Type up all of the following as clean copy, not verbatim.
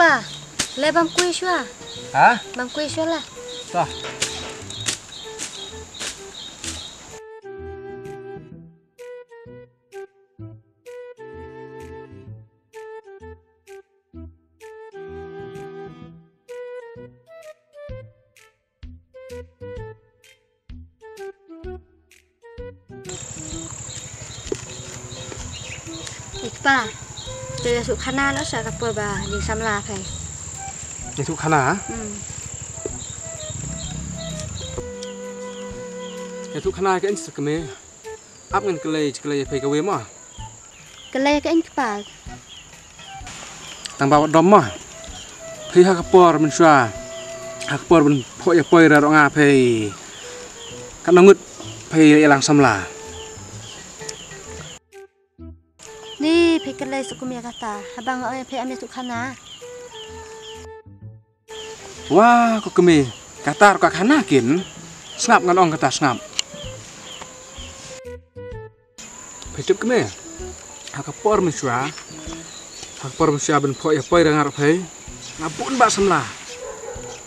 pa. Le bang kui shua. Hả? Bang kui shua lah. Rồi. Ikpa. Từ sụp khana nó sợ gặp bờ bà đi xăm la phải. Vậy thuộc khana hả? Vậy thuộc khana cái anh sẽ cầm áp ngân cái lei phải cái mà. Cái lê cái anh Ikpa. Tang bawa dom mah. Khi hakapor mình xóa. Hakapor mình phơi phơi ra rong à phơi. Kan ngut phơi lang xăm la. Ni cái lê sukum ya kata. Abang ơi phê ambil sụp khana. Wah, kok kami kata kok khana kin. Snap ngan ong kata snap. Phơi chụp kami. Hakapor mình xóa. Hakapor mình xóa mình phơi ra ngar phơi. Ngapun ba xăm la.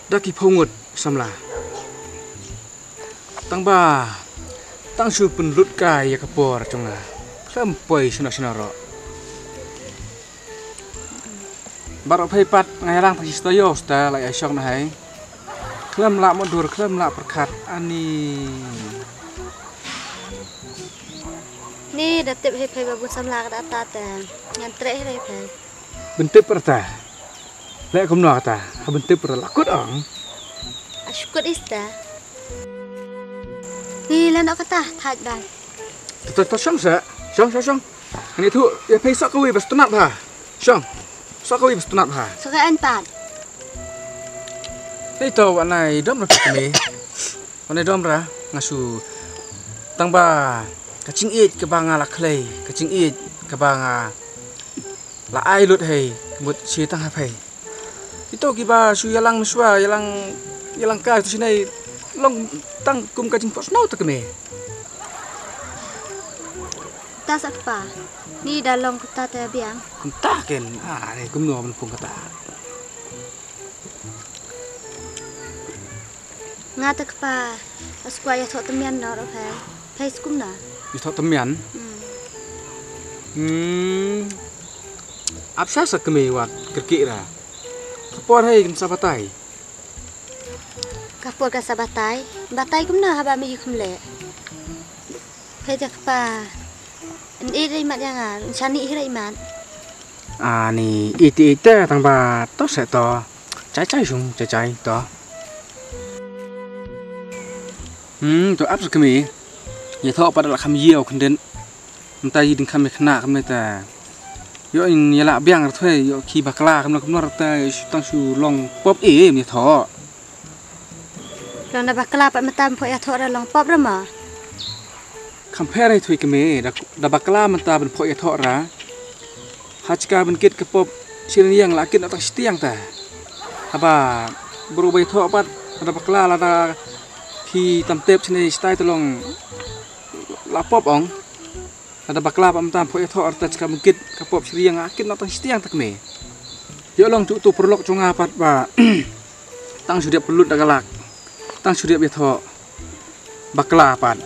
Dah kipungut xăm la. Tang ba. Tang su pun lut kai hakapor trong la. Kham poi sina ro. Baru phê pat ngày lang thằng Stoyo sta lại ở trong này. Khlam lạ một đùa khlam lạ perkat ani. Ni dah tip phê babu xăm la cái ta ta. Ngan tre đây phê. Bentuk perta. Lek kum no ta. Ha bentuk per lakut ong. Ashukut ista. Ni lan ok kata thaj dan. To xong sa. Xong. Ini tu ya phê sok kawi bas tunat ha. Xong. Sok kawi bas tunat ha. So cái anh pat. Hei to wan này dom ra kami. Wan này dom ra ngasu. Tang ba kacing it ke banga la clay, kacing it ke banga la ai lut hei mut si tang hapai. Itu kiba su yalang meswa yalang ka tu sini long tang kum kacing pos nau tak kami. Ta sak pa. Ni dah long kata ta biang. Kum ta ken ni kum no man pung kata. Ngata pa. Asqua ya thot temian no ro phai. Phai skum na. Di thot temian. Apsa sak kami wat kerki ra. Kapor hei kin sabatai. Kapur ka sabatai. Batai kum na haba mi kum le. Phai jak pa. An dai mat yang a. Chani hi dai mat. Ni iti tang ba to se to. Chai sung chai to. To ap sak kami. Ya thọ pada la kham yiau kenden. Entai ding kham khna kham ta. Yo in yala biang thwe yo khi bakla kham no ta tang su long pop mi thọ. Long da bakla pa matam pho ya thọ ra long pop ra ma. Compare thwe kami da bakla mata ben pho ya thọ ra. Hachka ben kit ke pop sin yang la kit atang stiang ta. Apa buru bai thọ pat da bakla la da khi tam tep sini style tolong la pop ong ada bakla pam tam pho tho arta chka mungkit ka pop sriang akit no tang stiang tak me yo long tu perlok chunga pat ba tang sudia pelut dagalak tang sudia be tho bakla pat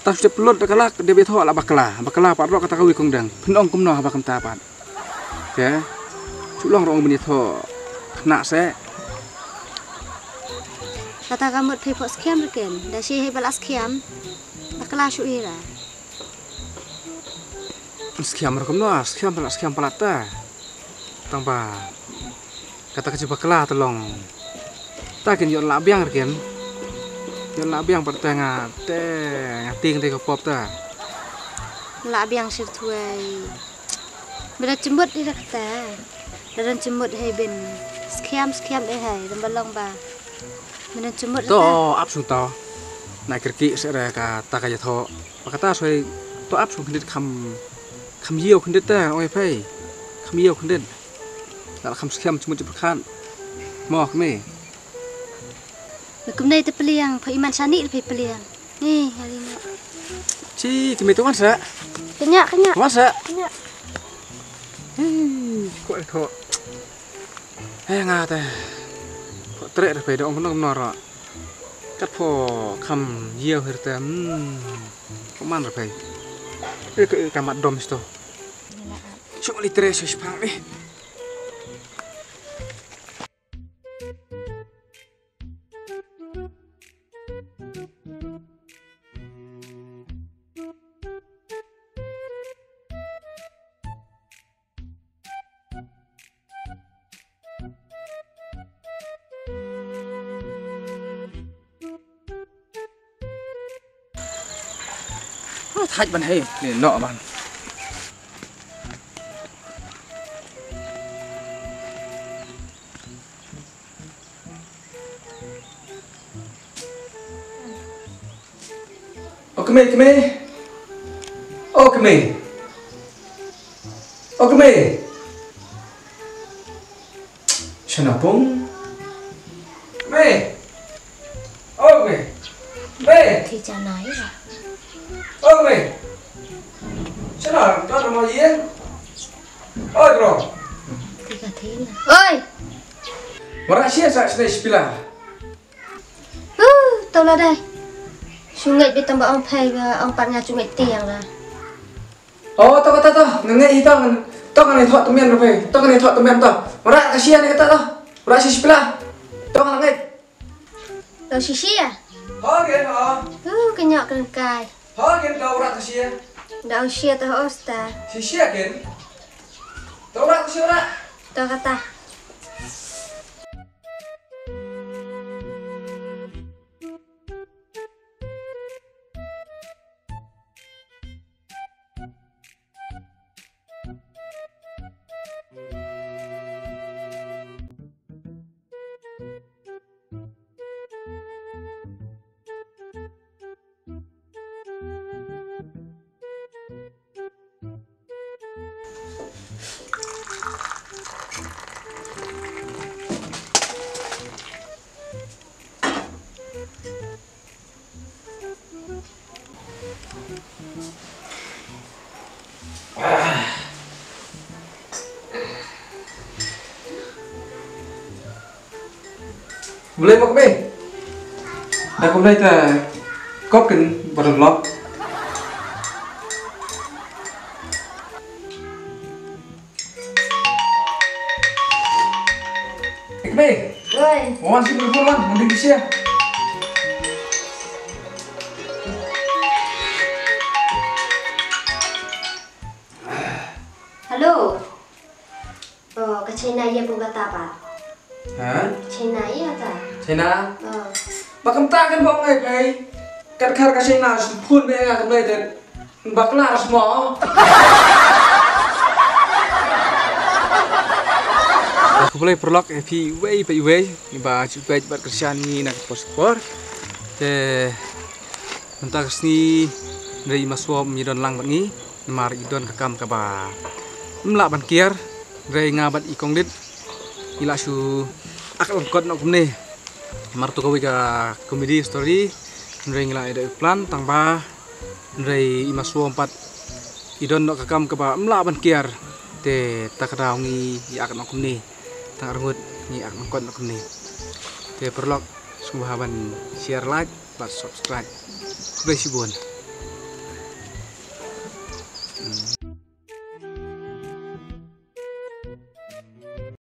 tang sudia pelut dagalak de be tho la bakla pat ro kata kawi kong dang phenong kum no ha bakam ta pat ke chu long rong bini tho khna se Kata kamut phai pho skem ken. Da si hai balas skem. Bakla shu ira. Sekian mereka no, sekian pelata, tambah kata kecil bakla tolong, tak kan yon labiang kan, yon labiang pertengah ngating teh pop ta, Labiang sir tuai, benda cembut di rakta, dan cembut hai bin, skem hai, dan balong ba, benda cembut. To absung to, naik kerki saya kata kaya to, kata saya to absung kendit kham yiau kendit ta, oi phai, kham yiau kendit, tak kham skem cembut berkan, mau kami. Kum nay te peliang, phai iman sani phai peliang. Ni hari ni. Ci, kami tu kan sa? Kenyak. Masa? Kenyak. Kok itu? ngateพอเตะไปดองนนอร์กัดพอคำเยี่ยวเฮร์เตประมาณไรก็กำมัดดมสโตช่วงลิเตอร์ช่วยพังดิทัดมันให้เนี่ยเนาะมันโอเคไหมโอเคไหมโอเคไหมฉันนับปุ่งไหมโอเคไหม thì chả nói rồi ơ mày sao nào cho nó mò gì á ôi rồi thì cả thế là ơi mana sih saya sedih sepila tao là đây chúng nghệ bị tao bảo ông thầy và ông bạn nhà chúng nghệ tiền là oh tao nggak itu tao kan itu temen apa tao kan itu temen tao mana kasihan nih kata tao mana sih sepila tao kan nggak đâu xí xí à oh gitu oh cái nhọ cái cài oh gitu tao mana kasihan đâu xia tao osta si sia kan tao mana kasihan tao kata boleh mau kemana? Aku boleh ta kokin berlok. Kemana? ơi Mau sih telepon lan, mending di sini. alo cái trên này ya pun kata apa Hah? trên này ya ta China? Bakam kan bong ngai pai. Kat khar ka China phun be nga kamai te. Bakla semua. Aku boleh perlok fi way pai way ni ba chu pai bat kerjaan ni nak paspor. Mentak sini dari maswa midon lang bat ni mar idon kakam ka ba. Mla ban kier dari ngabat ikong dit. Ila su akal kot nok ni. Martu kau ka komedi story nrei ngila ida plan tangba nrei imaswo 4 idon nok kakam ka ba mla ban kiar te takadaw ngi yak nok ni tangarngut ni ak nok nok ni te perlok subahaban share like bat subscribe besi bon